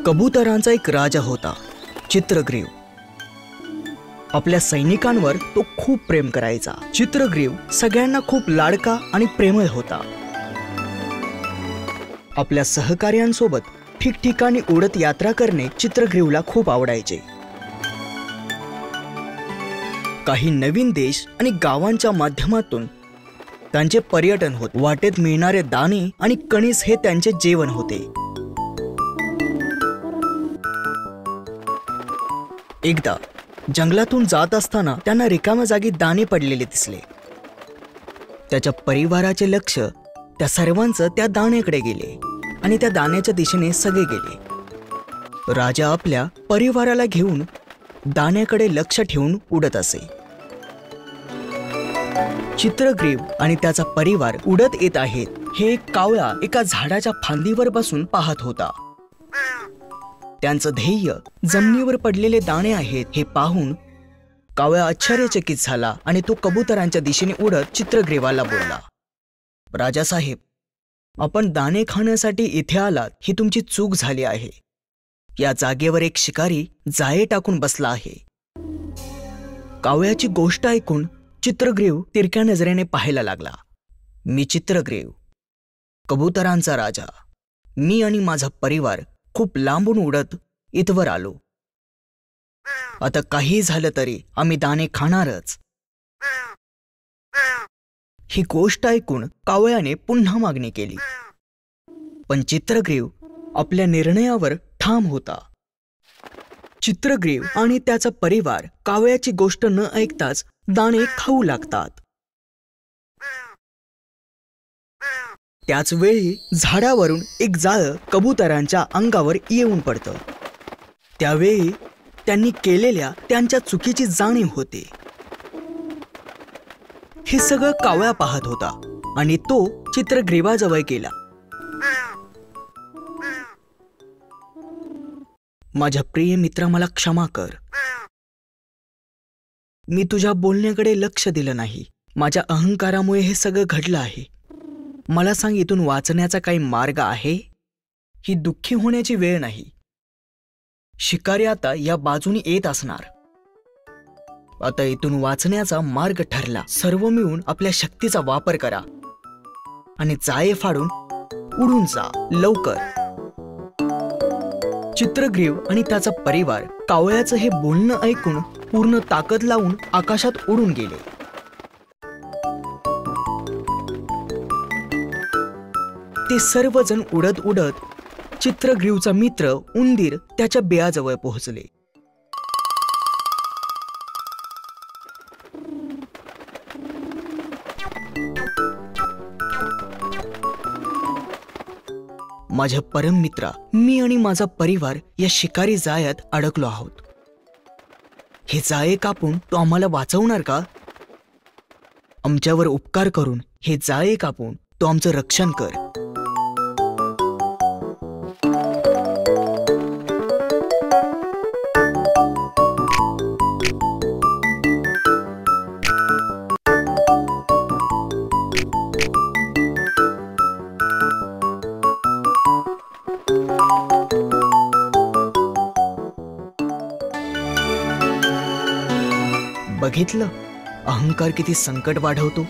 कबुतरांचा एक राजा होता, चित्रग्रीव. आपल्या सैनिकांवर तो खूप प्रेम करायचा. चित्रग्रीव सगळ्यांना खूप लाडका आणि प्रेमळ होता. आपल्या सहकार्यांसोबत ठिकठिकाणी उडत यात्रा करणे चित्रग्रीवला खूप आवडायचे. काही नवीन देश आणि गावांच्या माध्यमातून त्यांचे पर्यटन होते. वाटेत मिळणारे दाणे आणि कणीस हे त्यांचे जेवण होते. एकदा जंगलातून जात असताना त्यांना रिकाम्या जागी दाणे पडलेले दिसले. त्याच्या परिवाराचे लक्ष त्या सर्वांचं त्या दाण्याकडे गेले आणि त्या दाण्याच्या दिशेने सगळे गेले. राजा आपल्या परिवाराला घेऊन दाण्याकडे लक्ष ठेवून उडत असे. चित्रग्रीव आणि त्याचा परिवार उडत येत आहेत हे एक कावळा एका झाडाच्या फांदीवर बसून पाहत होता. त्यांचं ध्येय जमिनीवर पडलेले दाणे आहेत हे पाहून कावळा आश्चर्यचकित झाला आणि तो कबुतरांच्या दिशेने उडत चित्रग्रीवाला बोलला, राजासाहेब, आपण दाणे खाण्यासाठी इथे आलात ही तुमची चूक झाली आहे. या जागेवर एक शिकारी जाळे टाकून बसला आहे. कावळ्याची गोष्ट ऐकून चित्रग्रीव तिरक्या नजरेने पाहायला लागला. मी चित्रग्रीव, कबुतरांचा राजा. मी आणि माझा परिवार खूप लांबून उडत इथवर आलो. आता काही झालं तरी आम्ही दाणे खाणारच. ही गोष्ट ऐकून कावळ्याने पुन्हा मागणी केली, पण चित्रग्रीव आपल्या निर्णयावर ठाम होता. चित्रग्रीव आणि त्याचा परिवार कावळ्याची गोष्ट न ऐकताच दाणे खाऊ लागतात. त्याच वेळी झाडावरून एक जाळं कबुतरांच्या अंगावर येऊन पडतं. त्यावेळी त्यांनी केलेल्या त्यांच्या चुकीची जाणीव होते. हे सगळं कावळा पाहत होता आणि तो चित्रग्रीवाजवळ गेला. माझ्या प्रिय मित्रा, मला क्षमा कर. मी तुझ्या बोलण्याकडे लक्ष दिलं नाही. माझ्या अहंकारामुळे हे सगळं घडलं आहे. मला सांग, इथून वाचण्याचा काही मार्ग आहे? ही दुःखी होण्याची वेळ नाही. शिकारी आता या बाजूने येत असणार. आता इथून वाचण्याचा मार्ग ठरला. सर्व मिळून आपल्या शक्तीचा वापर करा आणि जाळे फाडून उडून जा लवकर. चित्रग्रीव आणि त्याचा परिवार कावळ्याचं हे बोलणं ऐकून पूर्ण ताकद लावून आकाशात उडून गेले. ते सर्वजण उडत उडत चित्रग्रीवचा मित्र उंदीर त्याच्या बिळाजवळ पोहोचले. माझ्या परम मित्रा, मी आणि माझा परिवार या शिकारी जाळ्यात अडकलो आहोत. हे जाळे कापून तो आम्हाला वाचवणार का? आमच्यावर उपकार करून हे जाळे कापून तो आमचं रक्षण कर. बघितलं, अहंकार किती संकट वाढवतो.